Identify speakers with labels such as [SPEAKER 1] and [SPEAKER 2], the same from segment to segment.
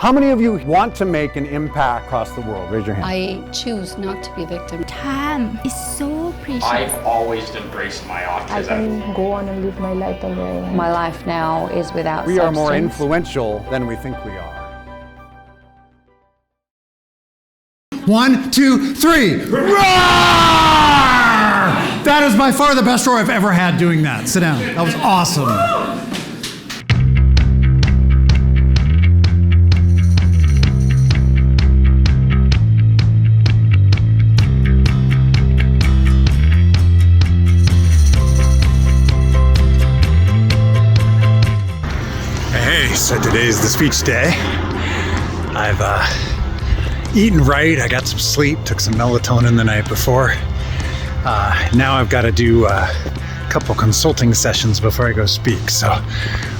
[SPEAKER 1] How many of you want to make an impact across the world? Raise your hand.
[SPEAKER 2] I choose not to be a victim.
[SPEAKER 3] Time is so precious.
[SPEAKER 4] I've always embraced my autism.
[SPEAKER 5] I can go on and live my life the way I want.
[SPEAKER 2] My life now is without
[SPEAKER 1] We are more
[SPEAKER 2] substance.
[SPEAKER 1] influential than we think we are.
[SPEAKER 6] 1, 2, 3. Roar! That is by far the best roar I've ever had doing that. Sit down. That was awesome. Hey, so today's the speech day. I've eaten right, I got some sleep, took some melatonin the night before. Now I've got to do a couple consulting sessions before I go speak. So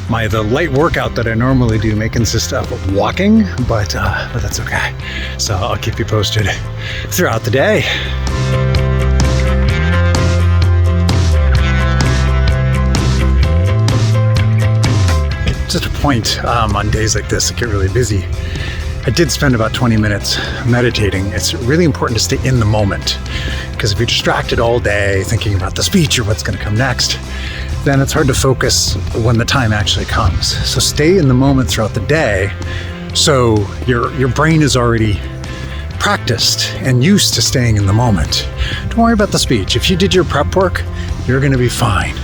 [SPEAKER 6] the light workout that I normally do may consist of walking, but that's okay. So I'll keep you posted throughout the day. Just a point, on days like this, I get really busy. I did spend about 20 minutes meditating. It's really important to stay in the moment, because if you're distracted all day thinking about the speech or what's going to come next, then it's hard to focus when the time actually comes. So stay in the moment throughout the day, so your brain is already practiced and used to staying in the moment. Don't worry about the speech. If you did your prep work, you're going to be fine.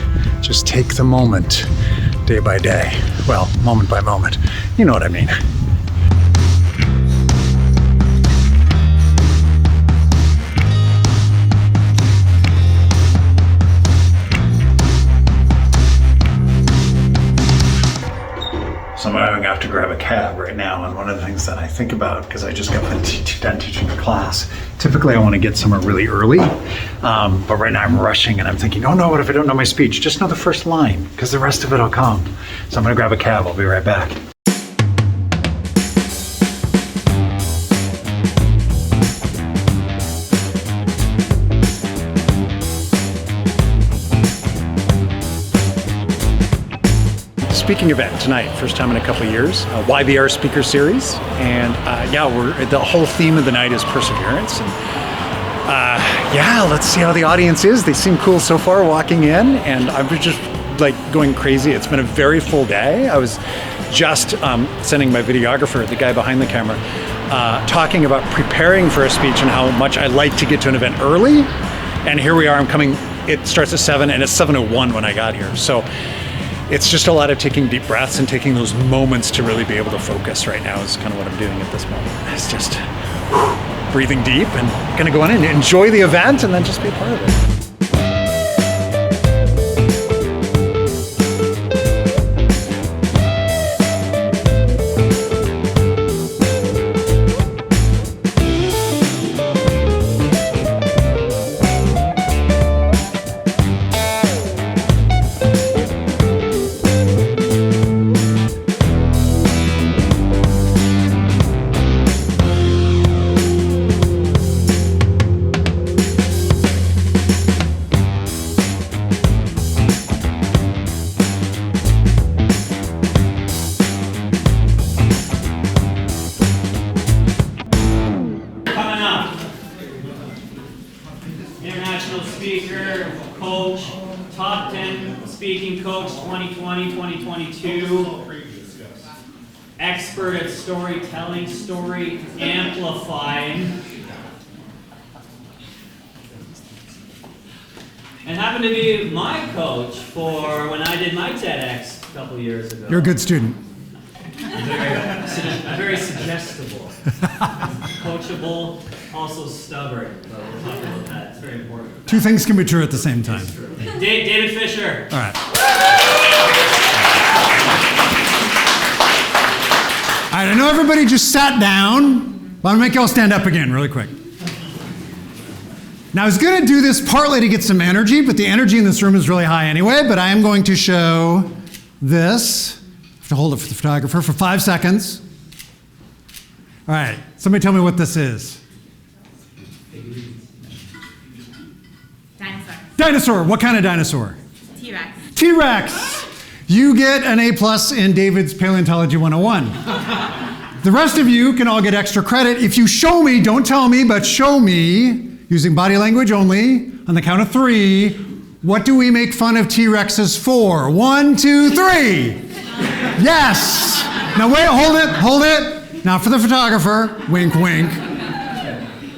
[SPEAKER 6] Just take the moment day by day. Well, moment by moment. You know what I mean. So I'm going to have to grab a cab right now, and one of the things that I think about, because I just got done teaching a class, typically I want to get somewhere really early, but right now I'm rushing and I'm thinking, oh no, what if I don't know my speech? Just know the first line, because the rest of it will come. So I'm going to grab a cab, I'll be right back. Speaking event tonight, first time in a couple of years, YVR Speaker Series, and the whole theme of the night is perseverance. And let's see how the audience is. They seem cool so far walking in, and I'm just like going crazy. It's been a very full day. I was just sending my videographer, the guy behind the camera, talking about preparing for a speech and how much I like to get to an event early. And here we are. I'm coming. It starts at 7, and it's 7:01 when I got here. So it's just a lot of taking deep breaths and taking those moments to really be able to focus right now is kind of what I'm doing at this moment. It's just breathing deep and gonna go in and enjoy the event and then just be a part of it.
[SPEAKER 7] International speaker, coach, top 10 speaking coach 2020-2022, expert at storytelling, story amplifying, and happened to be my coach for when I did my TEDx a couple years ago.
[SPEAKER 6] You're a good student.
[SPEAKER 7] Very suggestible, coachable, also stubborn. But we'll talk about that. It's very important.
[SPEAKER 6] Two things can be true at the same time.
[SPEAKER 7] David Fisher.
[SPEAKER 6] All right. All right, I know everybody just sat down, but I'm gonna make y'all stand up again really quick. Now I was gonna do this partly to get some energy, but the energy in this room is really high anyway, but I am going to show this. I have to hold it for the photographer for 5 seconds. All right, somebody tell me what this is.
[SPEAKER 3] Dinosaur.
[SPEAKER 6] Dinosaur, what kind of dinosaur?
[SPEAKER 3] T-Rex.
[SPEAKER 6] T-Rex. You get an A+ in David's Paleontology 101. The rest of you can all get extra credit if you show me, don't tell me, but show me, using body language only, on the count of 3, what do we make fun of T-Rexes for? 1, 2, 3. Yes. Now wait, hold it. Now for the photographer, wink, wink.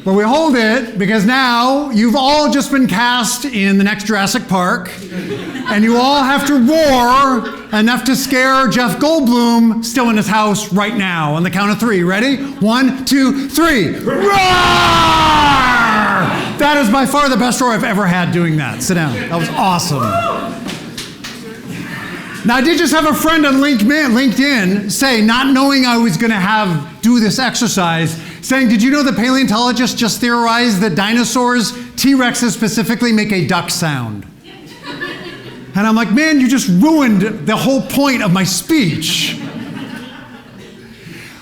[SPEAKER 6] But we hold it because now you've all just been cast in the next Jurassic Park, and you all have to roar enough to scare Jeff Goldblum, still in his house right now, on the count of 3. Ready? 1, 2, 3. Roar! That is by far the best roar I've ever had doing that. Sit down. That was awesome. Now, I did just have a friend on LinkedIn say, not knowing I was going to do this exercise, saying, did you know that paleontologists just theorized that dinosaurs, T-Rexes specifically, make a duck sound? And I'm like, man, you just ruined the whole point of my speech.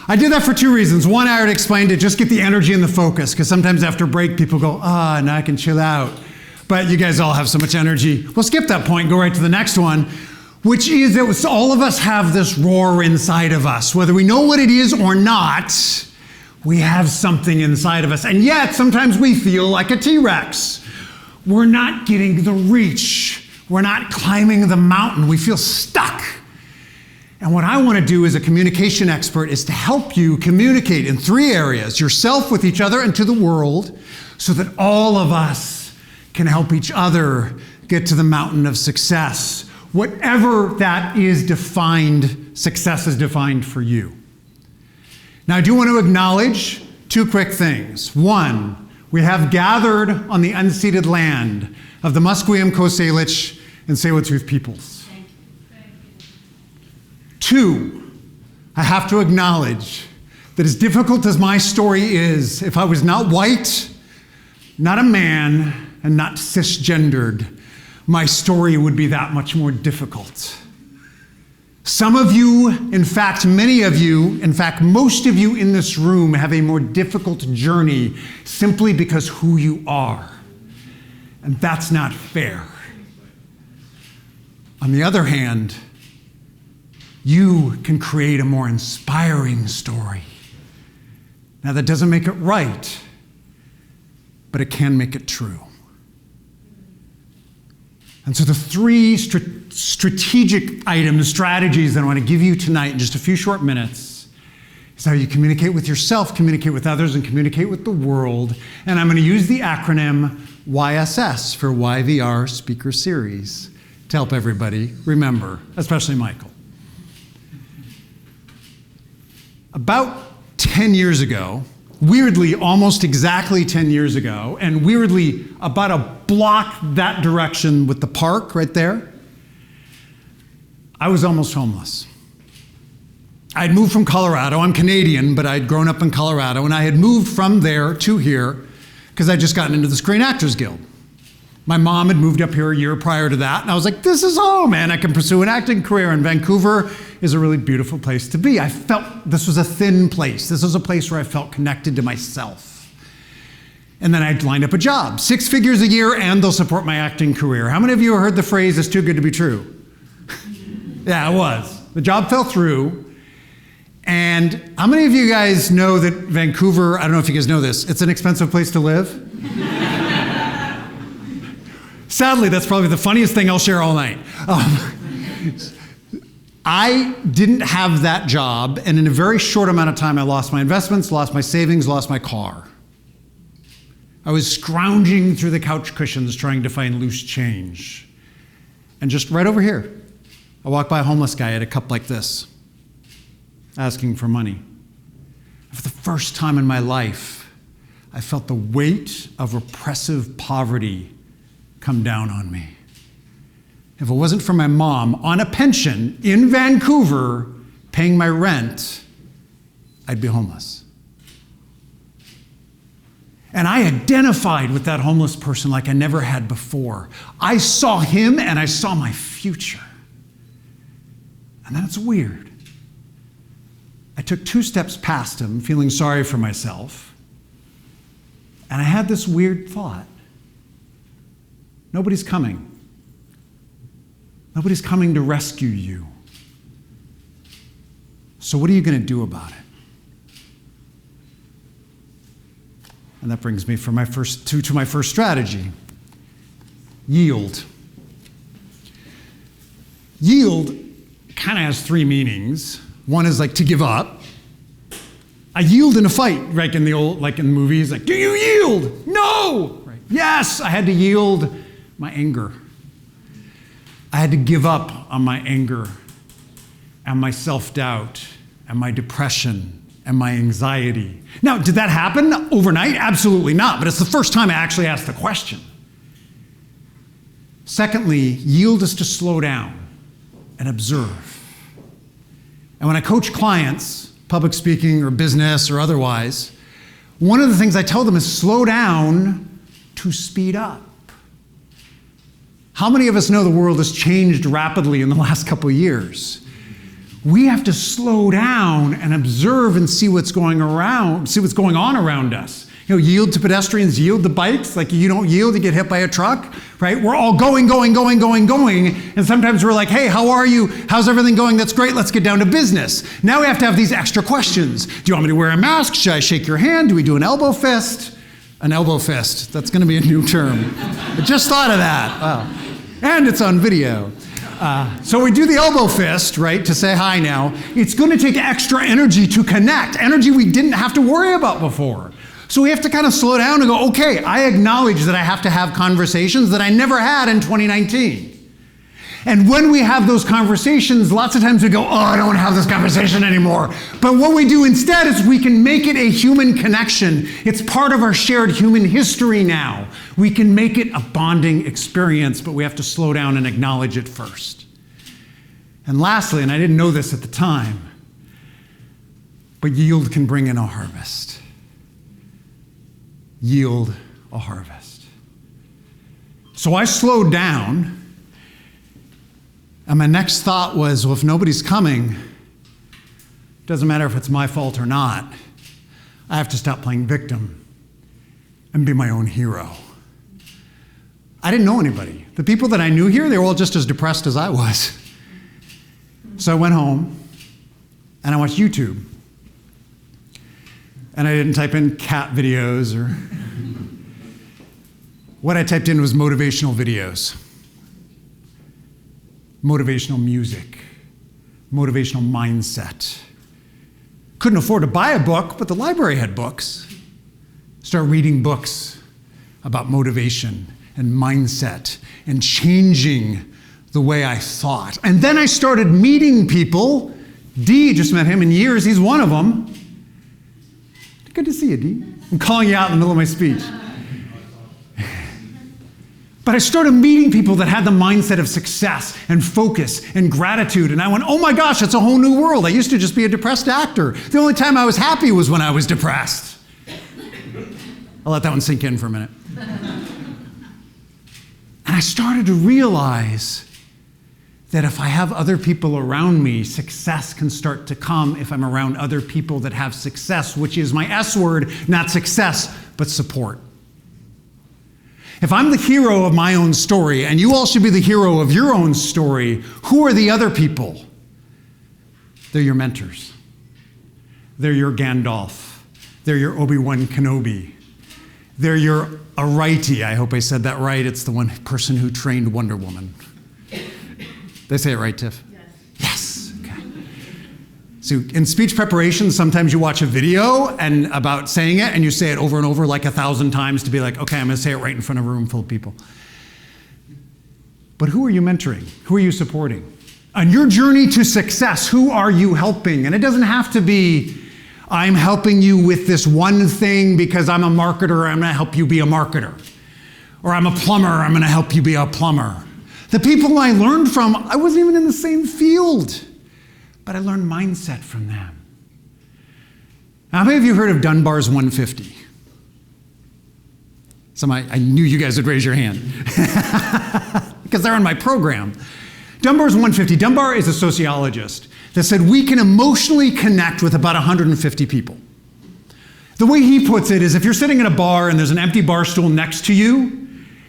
[SPEAKER 6] I did that for 2 reasons. One, I already explained it, just get the energy and the focus, because sometimes after break, people go, now I can chill out. But you guys all have so much energy. We'll skip that point and go right to the next one, which is that all of us have this roar inside of us. Whether we know what it is or not, we have something inside of us. And yet, sometimes we feel like a T-Rex. We're not getting the reach. We're not climbing the mountain. We feel stuck. And what I want to do as a communication expert is to help you communicate in 3 areas: yourself, with each other, and to the world, so that all of us can help each other get to the mountain of success. Whatever that is defined, success is defined for you. Now, I do want to acknowledge 2 quick things. 1, we have gathered on the unceded land of the Musqueam, Coast Salish, and Tsleil-Waututh peoples. 2, I have to acknowledge that as difficult as my story is, if I was not white, not a man, and not cisgendered, my story would be that much more difficult. Some of you, in fact, many of you, in fact, most of you in this room have a more difficult journey simply because who you are. And that's not fair. On the other hand, you can create a more inspiring story. Now, that doesn't make it right, but it can make it true. And so the 3 strategic items, strategies that I want to give you tonight in just a few short minutes is how you communicate with yourself, communicate with others, and communicate with the world. And I'm going to use the acronym YSS for YVR Speaker Series to help everybody remember, especially Michael. About 10 years ago, weirdly, almost exactly 10 years ago, and weirdly, about a block that direction with the park right there, I was almost homeless. I'd moved from Colorado. I'm Canadian, but I'd grown up in Colorado, and I had moved from there to here because I'd just gotten into the Screen Actors Guild. My mom had moved up here a year prior to that, and I was like, this is home, man. I can pursue an acting career, and Vancouver is a really beautiful place to be. I felt this was a thin place. This was a place where I felt connected to myself. And then I'd lined up a job, 6 figures a year, and they'll support my acting career. How many of you have heard the phrase, it's too good to be true? Yeah, it was. The job fell through. And how many of you guys know that Vancouver, I don't know if you guys know this, it's an expensive place to live? Sadly, that's probably the funniest thing I'll share all night. I didn't have that job, and in a very short amount of time, I lost my investments, lost my savings, lost my car. I was scrounging through the couch cushions trying to find loose change. And just right over here, I walked by a homeless guy at a cup like this, asking for money. For the first time in my life, I felt the weight of oppressive poverty come down on me. If it wasn't for my mom on a pension in Vancouver paying my rent, I'd be homeless. And I identified with that homeless person like I never had before. I saw him and I saw my future. And that's weird. I took 2 steps past him, feeling sorry for myself, and I had this weird thought. Nobody's coming. Nobody's coming to rescue you. So what are you going to do about it? And that brings me to my first strategy. Yield. Yield kind of has three meanings. One is like to give up. I yield in a fight, like in the movies, like, do you yield? No! Right. Yes, I had to yield my anger. I had to give up on my anger and my self-doubt and my depression and my anxiety. Now, did that happen overnight? Absolutely not, but it's the first time I actually asked the question. Secondly, yield is to slow down and observe. And when I coach clients, public speaking or business or otherwise, one of the things I tell them is slow down to speed up. How many of us know the world has changed rapidly in the last couple of years? We have to slow down and observe and see what's going on around us. You know, yield to pedestrians, yield to bikes. Like, you don't yield, you get hit by a truck, right? We're all going. And sometimes we're like, hey, how are you? How's everything going? That's great. Let's get down to business. Now we have to have these extra questions. Do you want me to wear a mask? Should I shake your hand? Do we do an elbow fist? An elbow fist. That's going to be a new term. I just thought of that. Wow. And it's on video. So we do the elbow fist, right, to say hi now. It's going to take extra energy to connect, energy we didn't have to worry about before. So we have to kind of slow down and go, okay, I acknowledge that I have to have conversations that I never had in 2019. And when we have those conversations, lots of times we go, oh, I don't want to have this conversation anymore. But what we do instead is we can make it a human connection. It's part of our shared human history now. We can make it a bonding experience, but we have to slow down and acknowledge it first. And lastly, and I didn't know this at the time, but yield can bring in a harvest. Yield a harvest. So I slowed down. And my next thought was, well, if nobody's coming, it doesn't matter if it's my fault or not. I have to stop playing victim and be my own hero. I didn't know anybody. The people that I knew here, they were all just as depressed as I was. So I went home and I watched YouTube. And I didn't type in cat videos or... What I typed in was motivational videos. Motivational music, motivational mindset. Couldn't afford to buy a book, but the library had books. Start reading books about motivation and mindset and changing the way I thought. And then I started meeting people. Dee, just met him in years, he's one of them. Good to see you, Dee. I'm calling you out in the middle of my speech. But I started meeting people that had the mindset of success and focus and gratitude. And I went, oh my gosh, it's a whole new world. I used to just be a depressed actor. The only time I was happy was when I was depressed. I'll let that one sink in for a minute. And I started to realize that if I have other people around me, success can start to come if I'm around other people that have success, which is my S word, not success, but support. If I'm the hero of my own story, and you all should be the hero of your own story, who are the other people? They're your mentors. They're your Gandalf. They're your Obi-Wan Kenobi. They're your Araiti. I hope I said that right. It's the one person who trained Wonder Woman. Did I say it right, Tiff? Yes. Okay. So in speech preparation, sometimes you watch a video and about saying it, and you say it over and over like 1,000 times to be like, okay, I'm going to say it right in front of a room full of people. But who are you mentoring? Who are you supporting? On your journey to success, who are you helping? And it doesn't have to be, I'm helping you with this one thing because I'm a marketer, I'm going to help you be a marketer. Or I'm a plumber, I'm going to help you be a plumber. The people I learned from, I wasn't even in the same field, but I learned mindset from them. How many of you heard of Dunbar's 150? I knew you guys would raise your hand because they're on my program. Dunbar's 150. Dunbar is a sociologist that said we can emotionally connect with about 150 people. The way he puts it is if you're sitting in a bar and there's an empty bar stool next to you,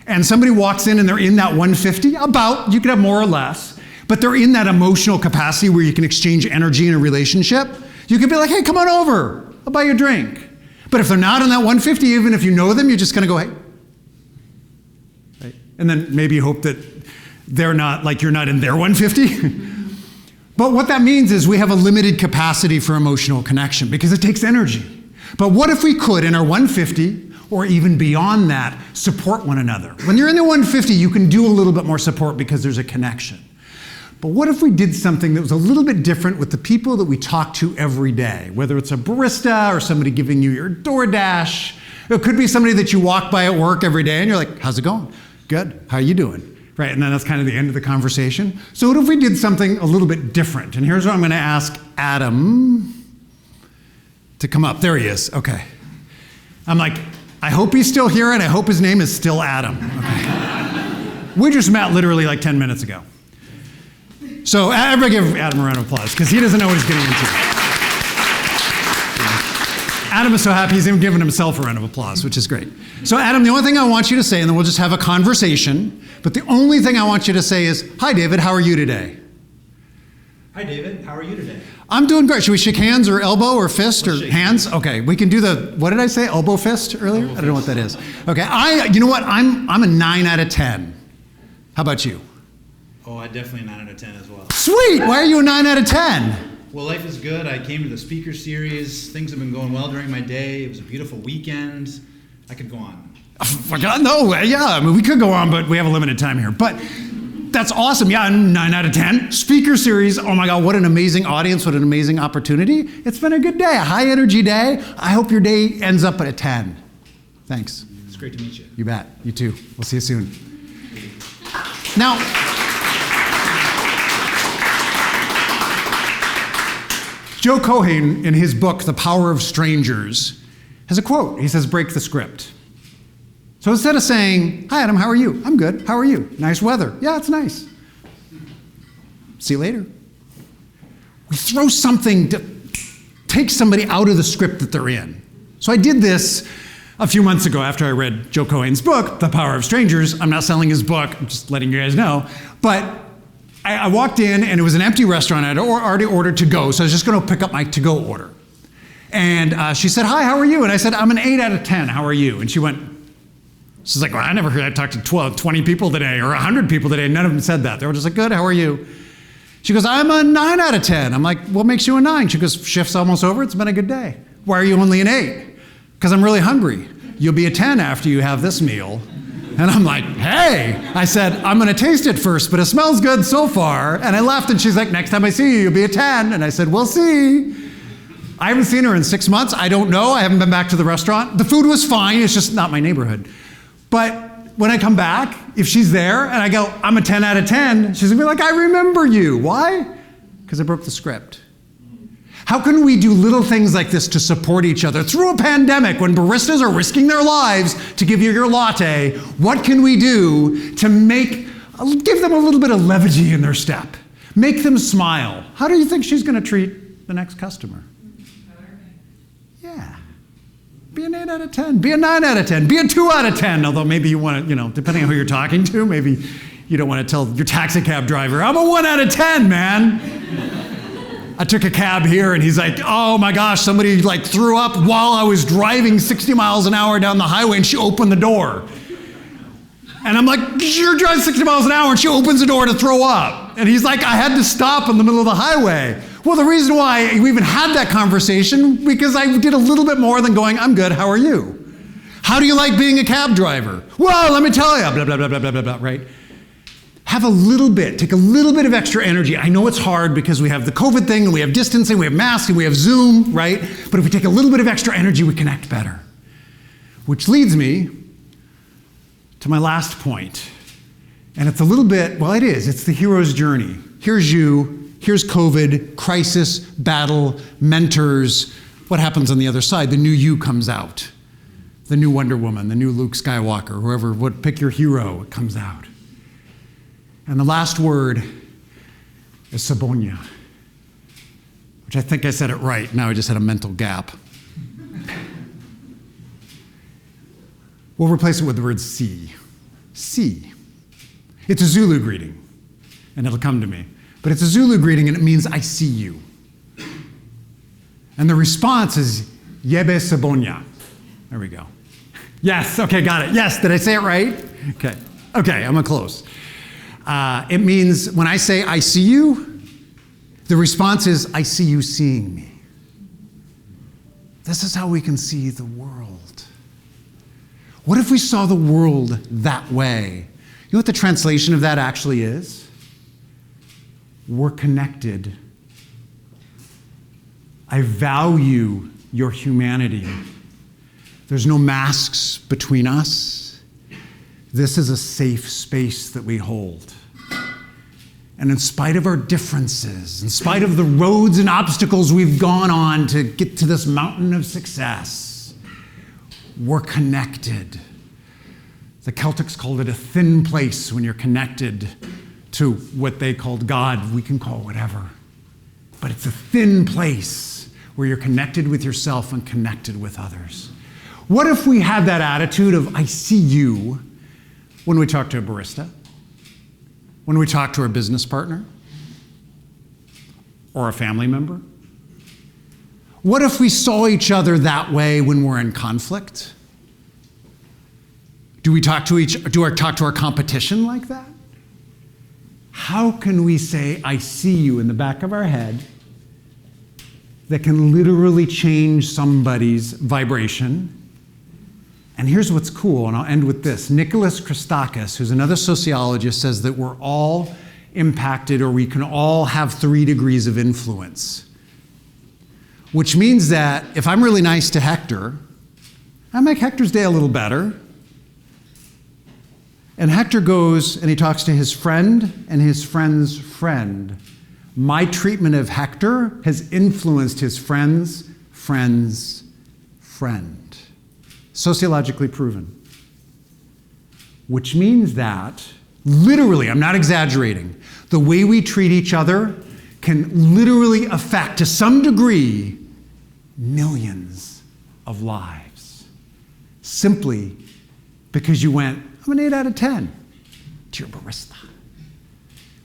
[SPEAKER 6] and somebody walks in and they're in that 150, you could have more or less, but they're in that emotional capacity where you can exchange energy in a relationship, you could be like, hey, come on over, I'll buy you a drink. But if they're not in that 150, even if you know them, you're just going to go, hey. Right? And then maybe you hope that they're not, like you're not in their 150. But what that means is we have a limited capacity for emotional connection because it takes energy. But what if we could, in our 150, or even beyond that, support one another? When you're in the 150, you can do a little bit more support because there's a connection. But what if we did something that was a little bit different with the people that we talk to every day? Whether it's a barista or somebody giving you your DoorDash. It could be somebody that you walk by at work every day and you're like, how's it going? Good. How are you doing? Right, and then that's kind of the end of the conversation. So what if we did something a little bit different? And here's what I'm going to ask Adam to come up. There he is. Okay. I'm like, I hope he's still here, and I hope his name is still Adam. Okay. We just met literally like 10 minutes ago. So everybody give Adam a round of applause, because he doesn't know what he's getting into. Adam is so happy he's even giving himself a round of applause, which is great. So Adam, the only thing I want you to say, and then we'll just have a conversation, but the only thing I want you to say is, hi David, how are you today?
[SPEAKER 7] Hi David, how are you today?
[SPEAKER 6] I'm doing great. Should we shake hands or elbow or fist or hands? Okay, we can do the, what did I say, elbow fist earlier? I don't know what that is. Okay, you know what, I'm a 9 out of 10. How about you?
[SPEAKER 8] Oh, I definitely 9 out of 10 as well.
[SPEAKER 6] Sweet, why are you a 9 out of 10?
[SPEAKER 8] Well, life is good. I came to the speaker series. Things have been going well during my day. It was a beautiful weekend. I could go on.
[SPEAKER 6] Oh my God, no, yeah, I mean, we could go on, but we have a limited time here. But that's awesome. Yeah, 9 out of 10. Speaker series, oh my God, what an amazing audience, what an amazing opportunity. It's been a good day, a high energy day. I hope your day ends up at a 10. Thanks.
[SPEAKER 8] It's great to meet you.
[SPEAKER 6] You bet, you too. We'll see you soon. Now, Joe Cohen, in his book, The Power of Strangers, has a quote. He says, break the script. So instead of saying, hi Adam, how are you? I'm good, how are you? Nice weather. Yeah, it's nice. See you later. We throw something to take somebody out of the script that they're in. So I did this a few months ago after I read Joe Cohen's book, The Power of Strangers. I'm not selling his book, I'm just letting you guys know. But I walked in and it was an empty restaurant. I'd already ordered to go, so I was just going to pick up my to-go order. And she said, hi, how are you? And I said, I'm an 8 out of 10, how are you? And she went, she's like, well, I never heard, I talked to 20 people today or 100 people today, none of them said that. They were just like, good, how are you? She goes, I'm a 9 out of 10. I'm like, what makes you a 9? She goes, shift's almost over, it's been a good day. Why are you only an 8? Because I'm really hungry. You'll be a 10 after you have this meal. And I'm like, hey, I said, I'm going to taste it first, but it smells good so far. And I left, and she's like, next time I see you, you'll be a 10. And I said, we'll see. I haven't seen her in 6 months. I don't know. I haven't been back to the restaurant. The food was fine. It's just not my neighborhood. But when I come back, if she's there and I go, I'm a 10 out of 10, she's going to be like, I remember you. Why? Because I broke the script. How can we do little things like this to support each other? Through a pandemic, when baristas are risking their lives to give you your latte, what can we do to give them a little bit of levity in their step? Make them smile. How do you think she's going to treat the next customer? Yeah. Be an 8 out of 10. Be a 9 out of 10. Be a 2 out of 10. Although maybe you want to, depending on who you're talking to, maybe you don't want to tell your taxi cab driver, I'm a 1 out of 10, man. I took a cab here and he's like, oh my gosh, somebody threw up while I was driving 60 miles an hour down the highway and she opened the door. And I'm like, you're driving 60 miles an hour and she opens the door to throw up. And he's like, I had to stop in the middle of the highway. Well, the reason why we even had that conversation, because I did a little bit more than going, I'm good, how are you? How do you like being a cab driver? Well, let me tell you, blah, blah, blah, blah, blah, blah, blah, right? Have a little bit, take a little bit of extra energy. I know it's hard because we have the COVID thing and we have distancing, we have masks and we have Zoom, right? But if we take a little bit of extra energy, we connect better. Which leads me to my last point. And it's a little bit, well, it is. It's the hero's journey. Here's you, here's COVID, crisis, battle, mentors. What happens on the other side? The new you comes out. The new Wonder Woman, the new Luke Skywalker, whoever would pick your hero, it comes out. And the last word is Sabonya, which I think I said it right. Now I just had a mental gap. We'll replace it with the word see. See. It's a Zulu greeting, and it'll come to me. But it's a Zulu greeting, and it means I see you. And the response is Yebe Sabonya. There we go. Yes, okay, got it. Yes, did I say it right? Okay, I'm gonna close. It means when I say I see you, the response is I see you seeing me. This is how we can see the world. What if we saw the world that way? You know what the translation of that actually is? We're connected. I value your humanity. There's no masks between us. This is a safe space that we hold. And in spite of our differences, in spite of the roads and obstacles we've gone on to get to this mountain of success, we're connected. The Celtics called it a thin place when you're connected to what they called God. We can call whatever. But it's a thin place where you're connected with yourself and connected with others. What if we had that attitude of, I see you, when we talk to a barista, when we talk to our business partner, or a family member? What if we saw each other that way when we're in conflict? Do we talk to our competition like that? How can we say, I see you in the back of our head that can literally change somebody's vibration? And here's what's cool, and I'll end with this. Nicholas Christakis, who's another sociologist, says that we're all impacted, or we can all have 3 degrees of influence. Which means that if I'm really nice to Hector, I make Hector's day a little better. And Hector goes and he talks to his friend and his friend's friend. My treatment of Hector has influenced his friend's friend's friend. Sociologically proven. Which means that, literally, I'm not exaggerating, the way we treat each other can literally affect, to some degree, millions of lives. Simply because you went, I'm an 8 out of 10 to your barista.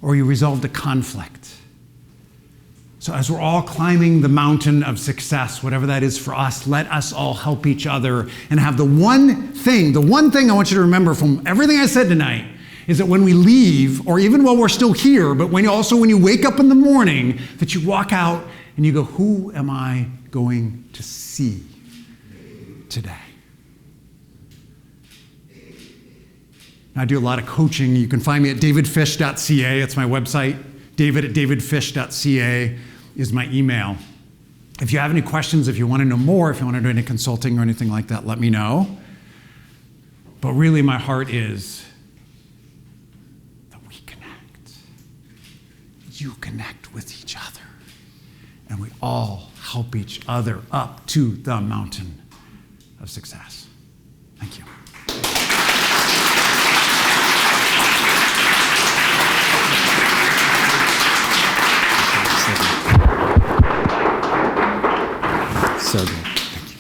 [SPEAKER 6] Or you resolved a conflict. So as we're all climbing the mountain of success, whatever that is for us, let us all help each other and have the one thing I want you to remember from everything I said tonight is that when we leave, or even while we're still here, but when you wake up in the morning, that you walk out and you go, who am I going to see today? I do a lot of coaching. You can find me at davidfish.ca. It's my website. david@davidfish.ca is my email. If you have any questions, if you want to know more, if you want to do any consulting or anything like that, let me know. But really, my heart is that we connect. You connect with each other. And we all help each other up to the mountain of success. Thank you. So good. Thank you.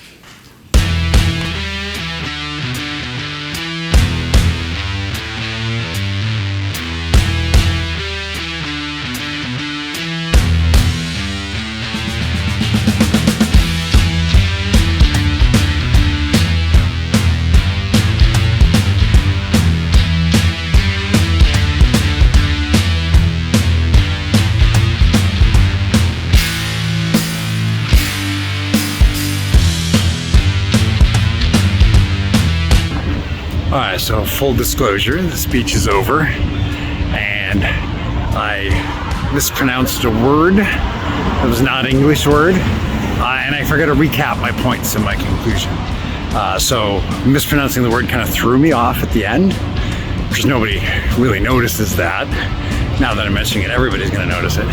[SPEAKER 6] All right, so full disclosure, the speech is over, and I mispronounced a word that was not an English word, and I forgot to recap my points in my conclusion. So mispronouncing the word kind of threw me off at the end, because nobody really notices that. Now that I'm mentioning it, everybody's going to notice it.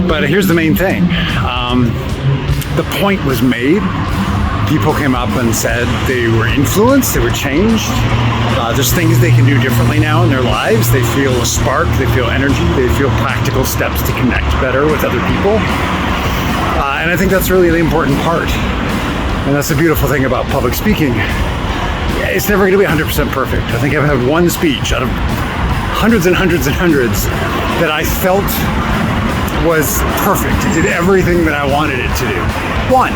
[SPEAKER 6] But here's the main thing. The point was made. People came up and said they were influenced, they were changed. There's things they can do differently now in their lives. They feel a spark, they feel energy, they feel practical steps to connect better with other people. And I think that's really the important part. And that's the beautiful thing about public speaking. It's never going to be 100% perfect. I think I've had one speech out of hundreds and hundreds and hundreds that I felt was perfect. It did everything that I wanted it to do. One.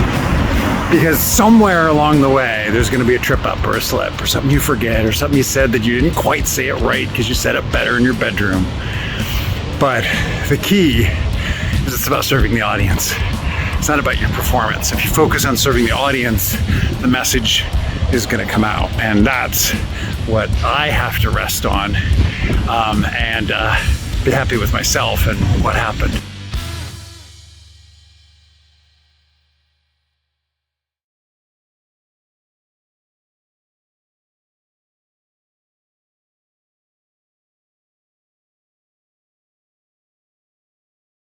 [SPEAKER 6] Because somewhere along the way, there's going to be a trip up or a slip or something you forget or something you said that you didn't quite say it right because you said it better in your bedroom. But the key is it's about serving the audience. It's not about your performance. If you focus on serving the audience, the message is going to come out. And that's what I have to rest on and be happy with myself and what happened.